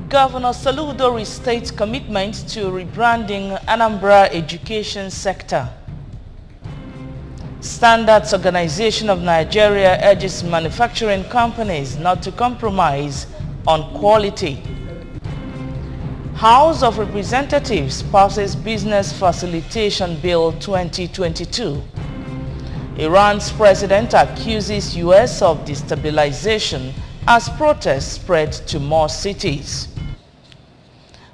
Governor Soludo restates commitment to rebranding Anambra education sector. Standards Organization of Nigeria urges manufacturing companies not to compromise on quality. House of Representatives passes Business Facilitation Bill 2022. Iran's president accuses U.S. of destabilization as protests spread to more cities.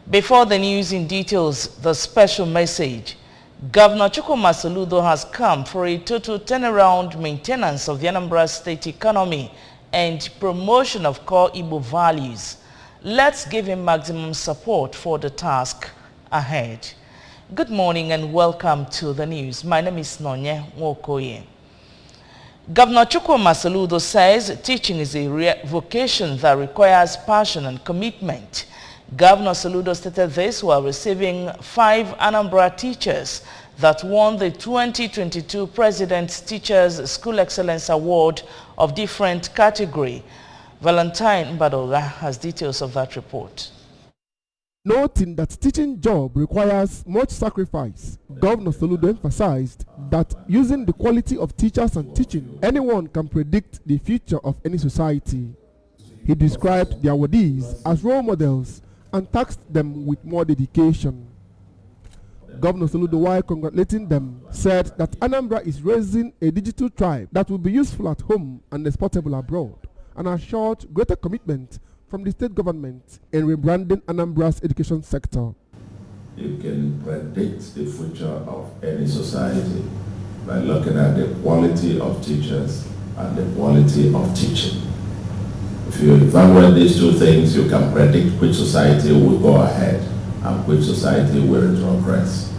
Before the news in details, the special message. Governor Chukwuma Soludo has come for a total turnaround maintenance of the Anambra State economy and promotion of core Igbo values. Let's give him maximum support for the task ahead. Good morning and welcome to the news. My name is Nonye Nwokoye. Governor Chukwuma Soludo says teaching is a vocation that requires passion and commitment. Governor Soludo stated this while receiving 5 Anambra teachers that won the 2022 President's Teachers School Excellence Award of different category. Valentine Badoga has details of that report. Noting that teaching job requires much sacrifice, Governor Soludo emphasized that using the quality of teachers and teaching, anyone can predict the future of any society. He described the awardees as role models and tasked them with more dedication. Governor Soludo, while congratulating them, said that Anambra is raising a digital tribe that will be useful at home and exportable abroad, and assured greater commitment from the state government in rebranding Anambra's education sector. You can predict the future of any society by looking at the quality of teachers and the quality of teaching. If you evaluate these two things, you can predict which society will go ahead and which society will retrogress.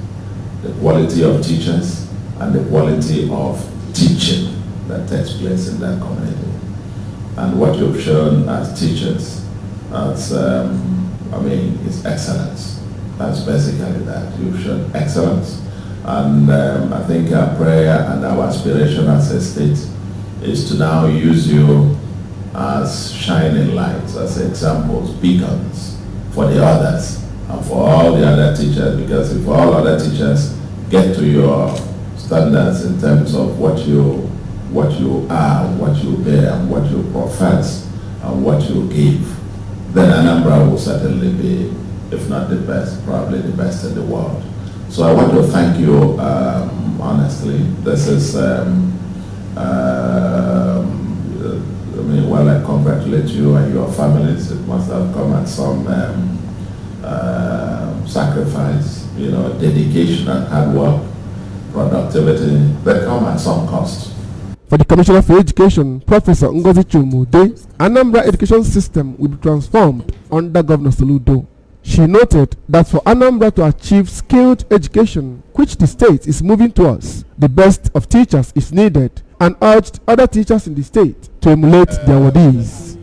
The quality of teachers and the quality of teaching that takes place in that community. And what you've shown as teachers, is excellence. That's basically that. You've shown excellence. And I think our prayer and our aspiration as a state is to now use you as shining lights, as examples, beacons for the others and for all the other teachers, because if all other teachers get to your standards in terms of what you are, what you bear, and what you profess, and what you give, then Anambra will certainly be, if not the best, probably the best in the world. So I want to thank you, honestly. This is, while I congratulate you and your families, it must have come at some sacrifice, dedication and hard work, productivity. They come at some cost. For the Commissioner for Education, Professor Ngozi Chumude, Anambra education system will be transformed under Governor Soludo. She noted that for Anambra to achieve skilled education, which the state is moving towards, the best of teachers is needed, and urged other teachers in the state to emulate their awardees.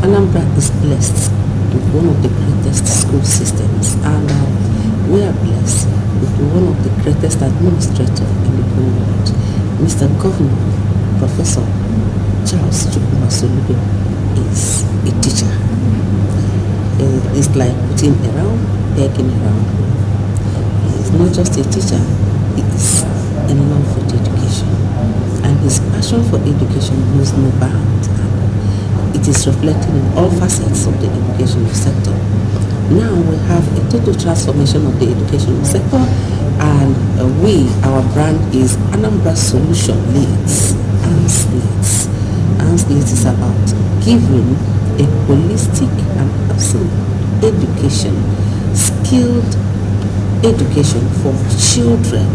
Anambra is blessed with one of the greatest school systems, and we are blessed with one of the greatest administrators in the whole world. Mr. Governor, Professor Charles Chukwuma Soludo is a teacher. It's like putting around, begging around. He's not just a teacher, he is a love for the education. And his passion for education knows no bounds. It is reflected in all facets of the educational sector. Now we have a total transformation of the educational sector, and our brand is Anambra Solution Leads. ANS Leads is about giving a holistic and absolute education, skilled education for children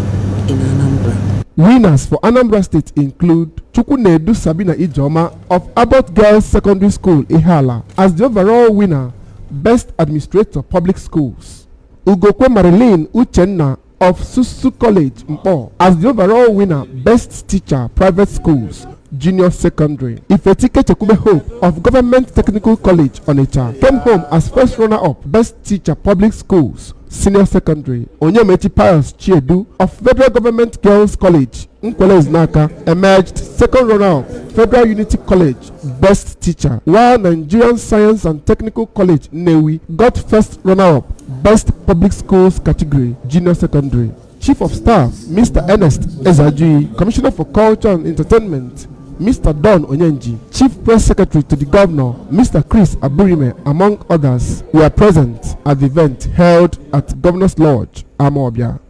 in Anambra. Winners for Anambra State include Chukwunedu Sabina Ijoma of Abbott Girls Secondary School, Ihala, as the overall winner, Best Administrator Public Schools. Ugokwe Marilyn Uchenna of Susu College, Mpo, as the overall winner, Best Teacher Private Schools, Junior Secondary. Ifetike Chekube Hope of Government Technical College, Onitsha, came home as first runner-up, Best Teacher Public Schools, Senior Secondary. Onyemechi Pius Chiedu of Federal Government Girls College, Nkwele Iznaka, emerged second runner-up, Federal Unity College Best Teacher, while Nigerian Science and Technical College Nnewi got first runner-up Best Public Schools category Junior Secondary. Chief of Staff Mr. Ernest Ezajuyi, Commissioner for Culture and Entertainment Mr. Don Onyenji, Chief Press Secretary to the Governor Mr. Chris Aburime, among others, were present at the event held at Governor's Lodge, Amawbia.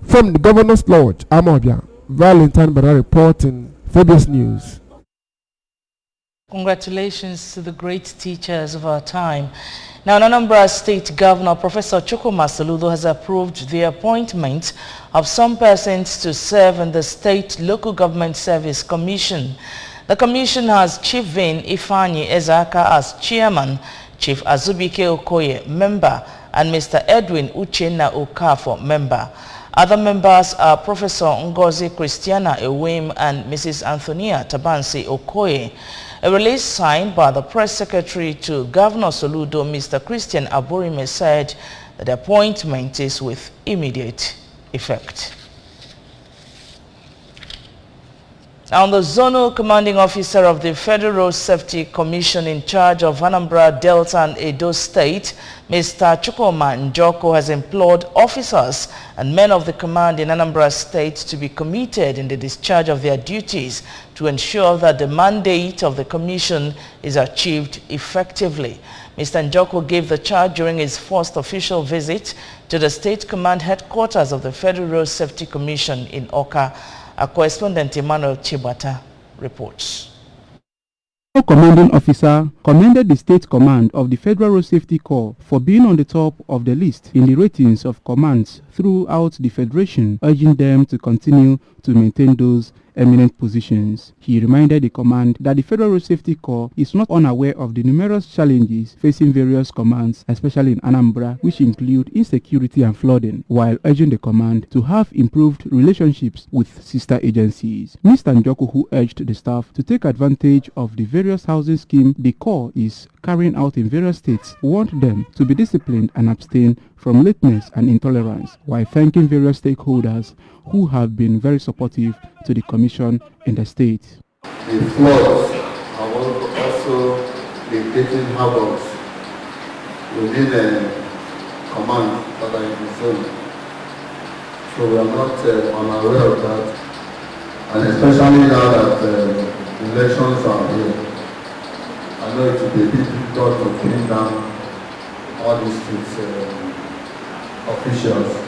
From the Governor's Lodge, Amawbia, Valentine Bara reporting, Phoebus News. Congratulations to the great teachers of our time. Now, Anambra State Governor Professor Chukwuma Soludo has approved the appointment of some persons to serve in the State Local Government Service Commission. The commission has Chief Vane Ifeanyi Ezaka as chairman, Chief Azubike Okoye member, and Mr. Edwin Uchenna Okafor member. Other members are Professor Ngozi Christiana Ewem and Mrs. Antonia Tabansi Okoye. A release signed by the press secretary to Governor Soludo, Mr. Christian Aburime, said that the appointment is with immediate effect. Now, the Zonal Commanding Officer of the Federal Road Safety Commission in charge of Anambra, Delta and Edo State, Mr. Chukwuma Njoko, has implored officers and men of the command in Anambra State to be committed in the discharge of their duties to ensure that the mandate of the commission is achieved effectively. Mr. Njoko gave the charge during his first official visit to the State Command headquarters of the Federal Road Safety Commission in Awka. Our correspondent Emmanuel Chibata reports. The commanding officer commended the State Command of the Federal Road Safety Corps for being on the top of the list in the ratings of commands throughout the Federation, urging them to continue to maintain those eminent positions. He reminded the command that the Federal Road Safety Corps is not unaware of the numerous challenges facing various commands, especially in Anambra, which include insecurity and flooding, while urging the command to have improved relationships with sister agencies. Mr. Njoko, who urged the staff to take advantage of the various housing schemes the Corps is carrying out in various states, warned them to be disciplined and abstain from lateness and intolerance, while thanking various stakeholders who have been very supportive to the commission in the state. The floods are also creating havoc within the command that are in the zone. So we are not unaware of that, and especially now that the elections are here. I know it will be a bit difficult to pin down all these officials.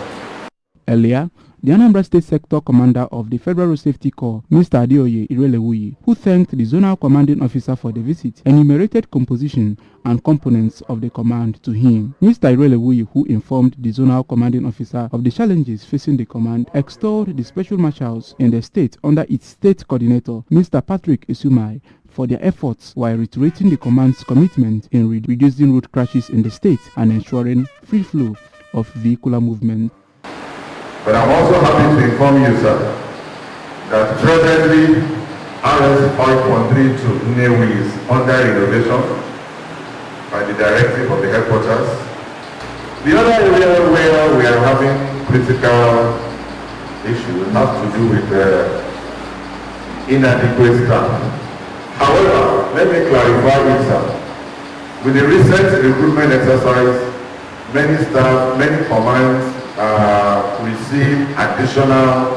Earlier, the Anambra State Sector Commander of the Federal Road Safety Corps, Mr. Adeoye Irelewuyi, who thanked the Zonal Commanding Officer for the visit, enumerated composition and components of the command to him. Mr. Irelewuyi, who informed the Zonal Commanding Officer of the challenges facing the command, extolled the special marshals in the state under its state coordinator, Mr. Patrick Esumai, for their efforts while reiterating the command's commitment in reducing road crashes in the state and ensuring free flow of vehicular movement. But I'm also happy to inform you, sir, that presently RS 5.32 Nnewi is under renovation by the directive of the headquarters. The other area where we are having critical issues has to do with inadequate staff. However, let me clarify it, sir. With the recent recruitment exercise, many staff, many commands receive additional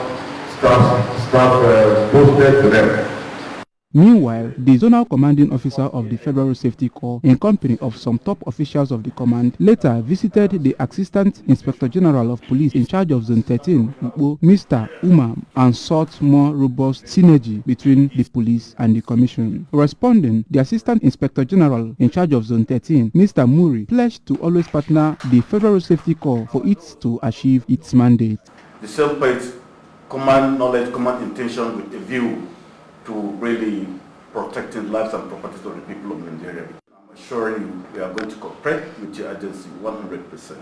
staff posted to them. Meanwhile, the Zonal Commanding Officer of the Federal Road Safety Corps, in company of some top officials of the command, later visited the Assistant Inspector General of Police in charge of Zone 13, Mr. Umam, and sought more robust synergy between the police and the commission. Responding, the Assistant Inspector General in charge of Zone 13, Mr. Muri, pledged to always partner the Federal Road Safety Corps for it to achieve its mandate. The self-paced command knowledge, command intention with a view to really protecting lives and properties of the people of Nigeria. I'm assuring you we are going to cooperate with your agency 100%.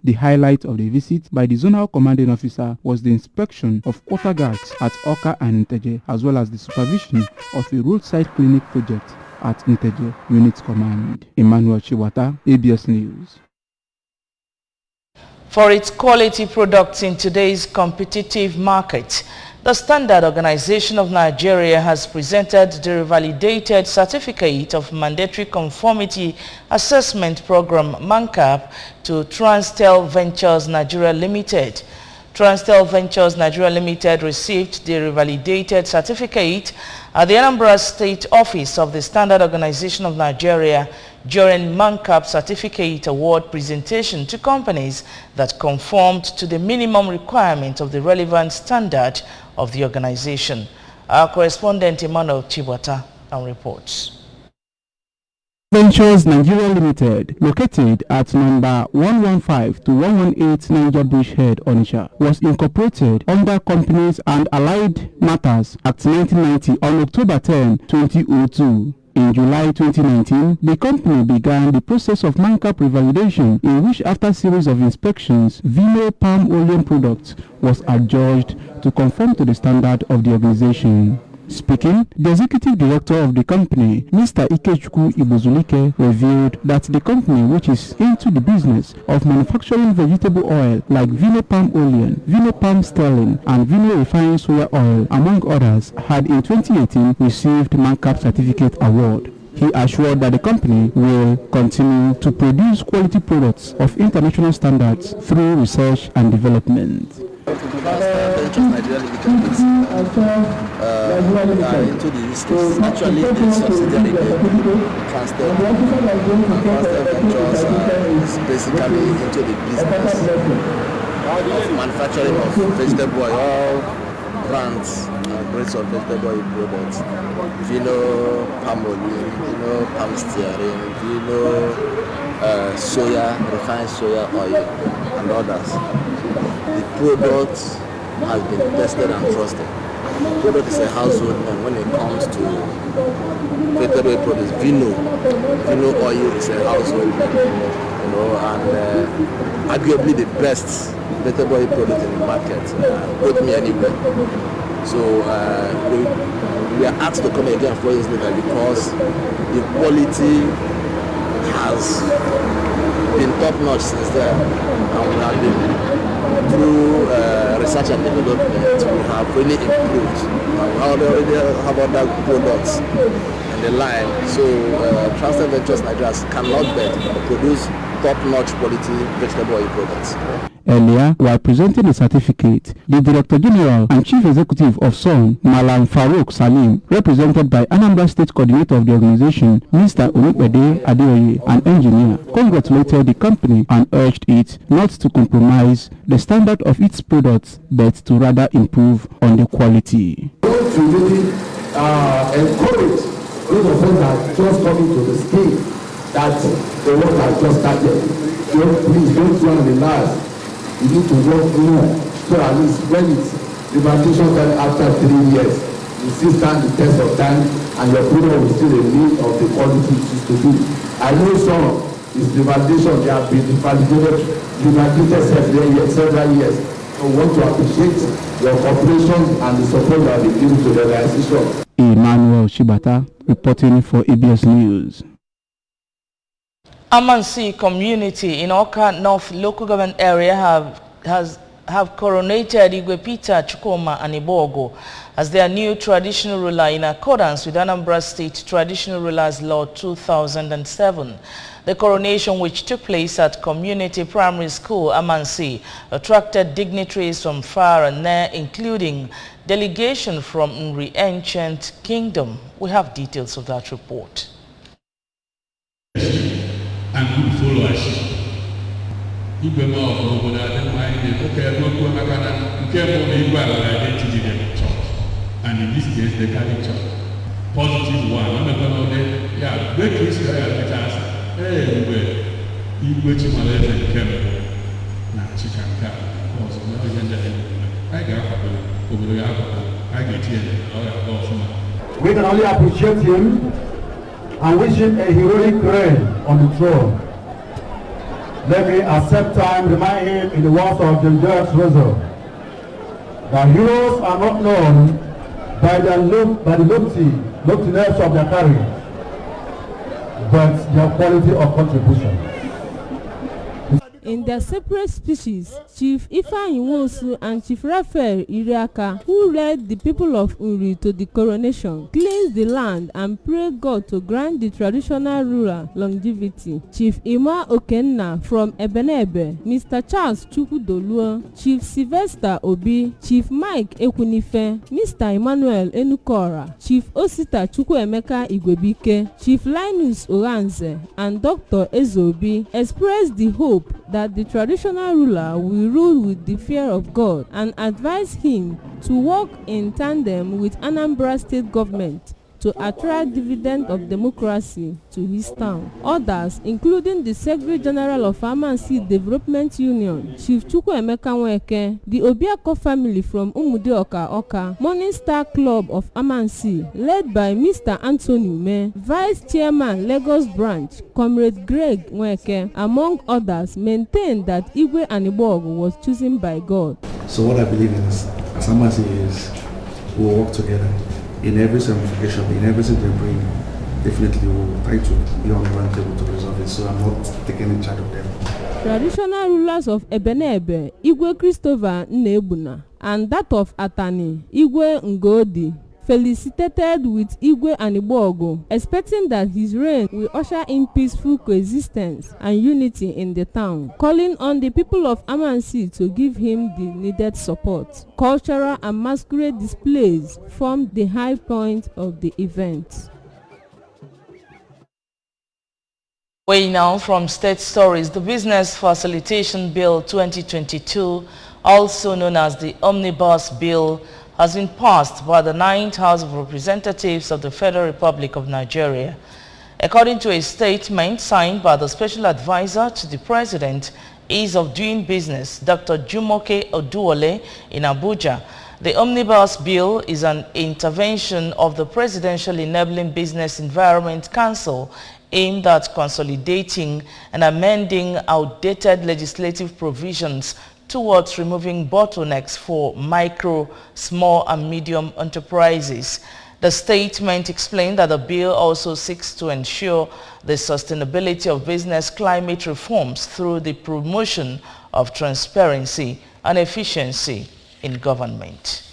The highlight of the visit by the Zonal Commanding Officer was the inspection of water guards at Awka and Nteje, as well as the supervision of a roadside clinic project at Nteje Unit Command. Emmanuel Chiwata, ABS News. For its quality products in today's competitive market, The Standard Organization of Nigeria has presented the revalidated Certificate of Mandatory Conformity Assessment Program (MANCAP) to Transtel Ventures Nigeria Limited. Transtel Ventures Nigeria Limited received the revalidated certificate at the Anambra State Office of the Standard Organization of Nigeria during MANCAP Certificate Award presentation to companies that conformed to the minimum requirement of the relevant standard of the organization. Our correspondent Emmanuel Chibwata now reports. Ventures Nigeria Limited, located at number 115 to 118 Niger Bridgehead, Onitsha, was incorporated under Companies and Allied Matters Act 1990 on October 10, 2002. In July 2019, the company began the process of MANCAP revalidation, in which after a series of inspections, Vino palm oleum products was adjudged to conform to the standard of the organization. Speaking, the executive director of the company, Mr. Ikechukwu Ibozulike, revealed that the company, which is into the business of manufacturing vegetable oil like Vino palm oleum, Vino palm sterling, and Vino refined soya oil, among others, had in 2018 received MANCAP Certificate Award. He assured that the company will continue to produce quality products of international standards through research and development. Ventures Nigeria Limited is into this is actually a subsidiary name, Transtel. Transtel Ventures is basically into the business of manufacturing of vegetable oil, brands, grades of vegetable oil products, Vino palm oil, Vino palm stearin, Vino soya, refined soya oil, and others. The product has been tested and trusted. The product is a household name when it comes to vegetable products. Vino oil is a household name, and arguably the best vegetable oil product in the market. Put me anywhere. So we are asked to come again 4 years later because the quality has been top notch since then, and we have been through research and development, we have really improved. We already have other products in the line, so Transtel Ventures Nigeria cannot bet to produce top-notch quality vegetable oil products. Earlier, while presenting the certificate, the Director General and Chief Executive of SON, Malam Farouk Salim, represented by Anambra State Coordinator of the organization, Mr. Onupede Adeoye, an engineer, congratulated the company and urged it not to compromise the standard of its products, but to rather improve on the quality. I want to really encourage those of us that just coming to the scale that the work has just started. Please don't run the last. You need to work more, so at least when it's revaluation time after 3 years, you still stand the test of time and your product will still remain of the quality it used to be. I know some is revaluation, they have been revalidated several years. So we want to appreciate your cooperation and the support that they give to the organization. Emmanuel Chibwata reporting for ABS News. Amansi community in Oka North local government area have coronated Igwe Peter Chukoma Anibogo as their new traditional ruler in accordance with Anambra State Traditional Rulers Law 2007. The coronation, which took place at Community Primary School Amansi, attracted dignitaries from far and near, including delegation from Nri Ancient Kingdom. We have details of that report. And good followers. Igwema obodo ademai okay no go makana nke mo igwa identity dem church, and in this case the Catholic Church. Positive one, I'm going to yeah, great Christian church. Hey, Igwe Chimaleze Kembo na Chikanka. Also, no agenda. I got over I get here. We can only appreciate him and wish him a heroic reign on the throne. Let me accept time, remind him in the words of the Judge Rosa that heroes are not known by the loftiness of their career, but their quality of contribution. In their separate speeches, Chief Ifeanyi Nwosu and Chief Raphael Iriaka, who led the people of Uri to the coronation, cleansed the land and prayed God to grant the traditional ruler longevity. Chief Ima Okenna from Ebenebe, Mr. Charles Chukwudoluo, Chief Sylvester Obi, Chief Mike Ekwunife, Mr. Emmanuel Enukora, Chief Osita Chukwuemeka Igwebike, Chief Linus Oranze, and Dr. Ezobi expressed the hope that the traditional ruler will rule with the fear of God and advised him to work in tandem with Anambra State government to attract dividend of democracy to his town. Others, including the Secretary General of Amansi Development Union, Chief Chukwuemeka Nweke, the Obiako family from Umude Oka, Morning Star Club of Amansi, led by Mr. Anthony Ume, Vice Chairman Lagos Branch, Comrade Greg Nweke, among others, maintained that Igwe Anibogu was chosen by God. So what I believe in as Amansi is we'll work together. In every simplification, in everything they bring, definitely we'll try to be on the round table to resolve it, so I'm not taking in charge of them. Traditional rulers of Ebenebe, Igwe Christopher Nnebuna, and that of Atani, Igwe Ngodi, felicitated with Igwe Anibogu, expecting that his reign will usher in peaceful coexistence and unity in the town, calling on the people of Amansi to give him the needed support. Cultural and masquerade displays formed the high point of the event. Way now from state stories, the Business Facilitation Bill 2022, also known as the Omnibus Bill, has been passed by the 9th House of Representatives of the Federal Republic of Nigeria. According to a statement signed by the Special Advisor to the President, Ease of Doing Business, Dr. Jumoke Oduole, in Abuja, the Omnibus Bill is an intervention of the Presidential Enabling Business Environment Council aimed at consolidating and amending outdated legislative provisions towards removing bottlenecks for micro, small and medium enterprises. The statement explained that the bill also seeks to ensure the sustainability of business climate reforms through the promotion of transparency and efficiency in government.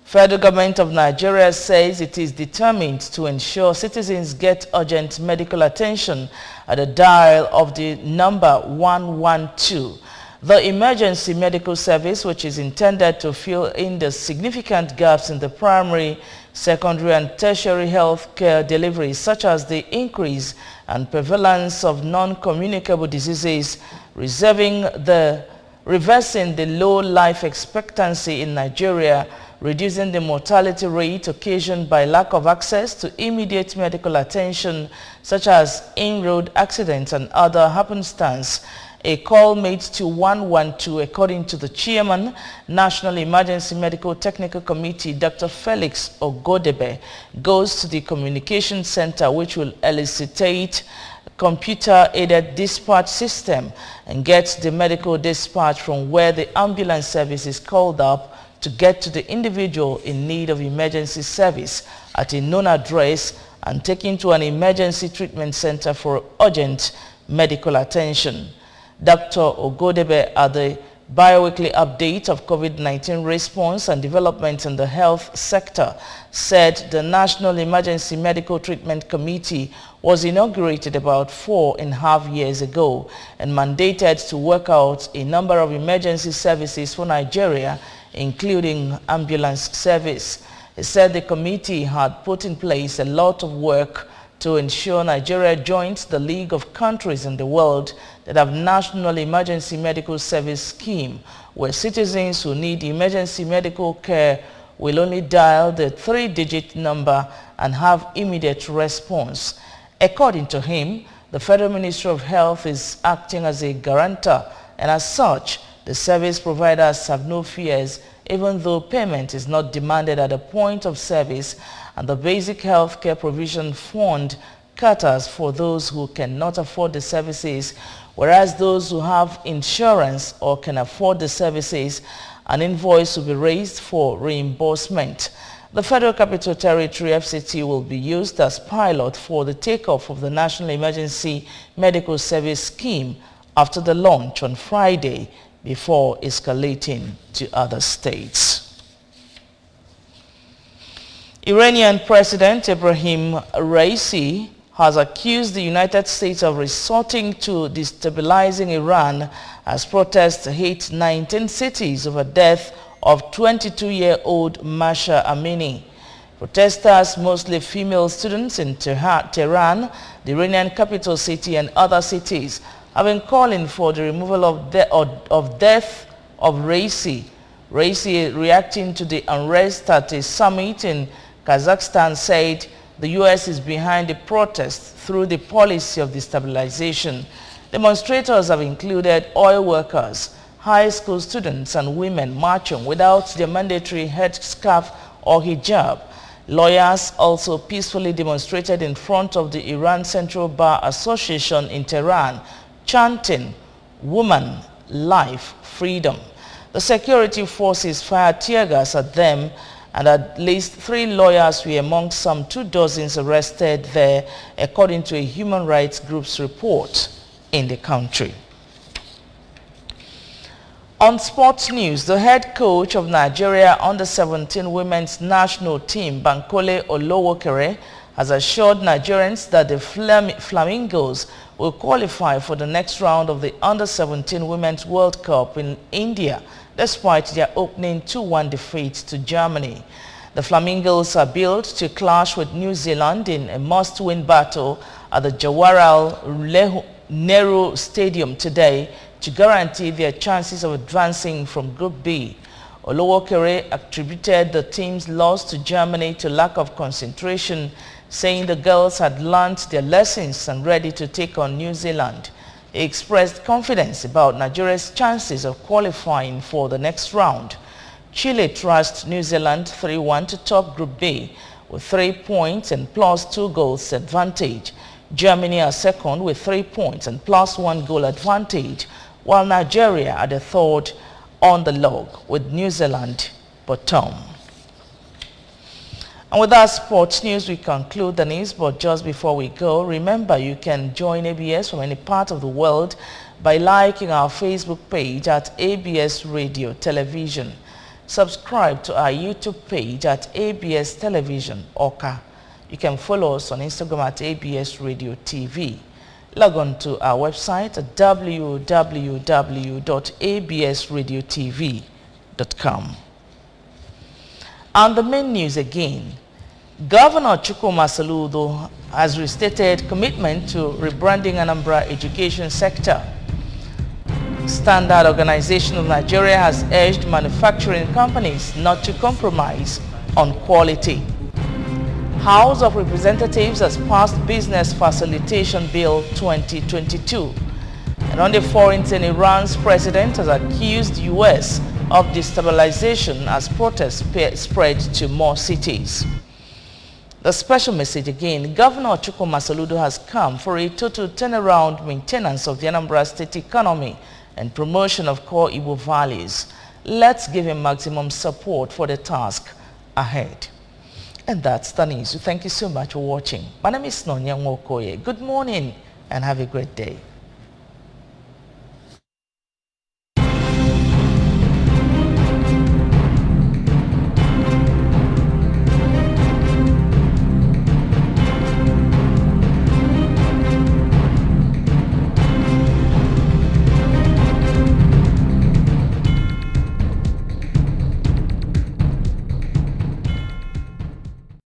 Federal Government of Nigeria says it is determined to ensure citizens get urgent medical attention at the dial of the number 112. The emergency medical service, which is intended to fill in the significant gaps in the primary, secondary and tertiary health care delivery, such as the increase and prevalence of non-communicable diseases, reversing the low life expectancy in Nigeria, reducing the mortality rate occasioned by lack of access to immediate medical attention, such as in-road accidents and other happenstance. A call made to 112, according to the Chairman, National Emergency Medical Technical Committee, Dr. Felix Ogodebe, goes to the Communication Center, which will elicitate computer-aided dispatch system and gets the medical dispatch from where the ambulance service is called up to get to the individual in need of emergency service at a known address and taken to an emergency treatment center for urgent medical attention. Dr. Ogodebe, at the bi-weekly update of COVID-19 response and development in the health sector, said the National Emergency Medical Treatment Committee was inaugurated about 4.5 years ago and mandated to work out a number of emergency services for Nigeria, including ambulance service. He said the committee had put in place a lot of work to ensure Nigeria joins the league of countries in the world that have national emergency medical service scheme, where citizens who need emergency medical care will only dial the 3-digit number and have immediate response. According to him, the Federal Ministry of Health is acting as a guarantor, and as such, the service providers have no fears, even though payment is not demanded at the point of service, and the Basic Health Care Provision Fund caters for those who cannot afford the services, whereas those who have insurance or can afford the services, an invoice will be raised for reimbursement. The Federal Capital Territory FCT will be used as pilot for the takeoff of the National Emergency Medical Service Scheme after the launch on Friday before escalating to other states. Iranian President Ebrahim Raisi has accused the United States of resorting to destabilizing Iran as protests hit 19 cities over death of 22-year-old Masha Amini. Protesters, mostly female students in Tehran, the Iranian capital city, and other cities, have been calling for the removal of death of Raisi. Raisi, reacting to the unrest at a summit in Kazakhstan, said the U.S. is behind the protest through the policy of destabilization. Demonstrators have included oil workers, high school students, and women marching without their mandatory headscarf or hijab. Lawyers also peacefully demonstrated in front of the Iran Central Bar Association in Tehran, chanting, "Woman, life, freedom." The security forces fired tear gas at them, and at least 3 lawyers were among some 2 dozens arrested there, according to a human rights group's report in the country. On sports news, the head coach of Nigeria under-17 women's national team, Bankole Olowokere, has assured Nigerians that the Flamingos will qualify for the next round of the under-17 Women's World Cup in India, despite their opening 2-1 defeat to Germany. The Flamingos are built to clash with New Zealand in a must-win battle at the Jawaharlal Nehru Stadium today to guarantee their chances of advancing from Group B. Olowokere attributed the team's loss to Germany to lack of concentration, saying the girls had learned their lessons and ready to take on New Zealand. He expressed confidence about Nigeria's chances of qualifying for the next round. Chile thrashed New Zealand 3-1 to top Group B with 3 points and plus 2 goals advantage. Germany are second with 3 points and plus 1 goal advantage, while Nigeria are the third on the log with New Zealand bottom. And with that sports news, we conclude the news. But just before we go, remember you can join ABS from any part of the world by liking our Facebook page at ABS Radio Television. Subscribe to our YouTube page at ABS Television Oka. You can follow us on Instagram at ABS Radio TV. Log on to our website at www.absradiotv.com. And the main news again. Governor Chukwuma Soludo has restated commitment to rebranding Anambra education sector. Standard Organization of Nigeria has urged manufacturing companies not to compromise on quality. House of Representatives has passed Business Facilitation Bill 2022. And on the foreign scene, Iran's president has accused the U.S. of destabilization as protests spread to more cities. The special message again, Governor Chukwuma Soludo has come for a total turnaround maintenance of the Anambra State economy and promotion of core Igbo values. Let's give him maximum support for the task ahead. And that's the news. Thank you so much for watching. My name is Nonya Nwokoye. Good morning and have a great day.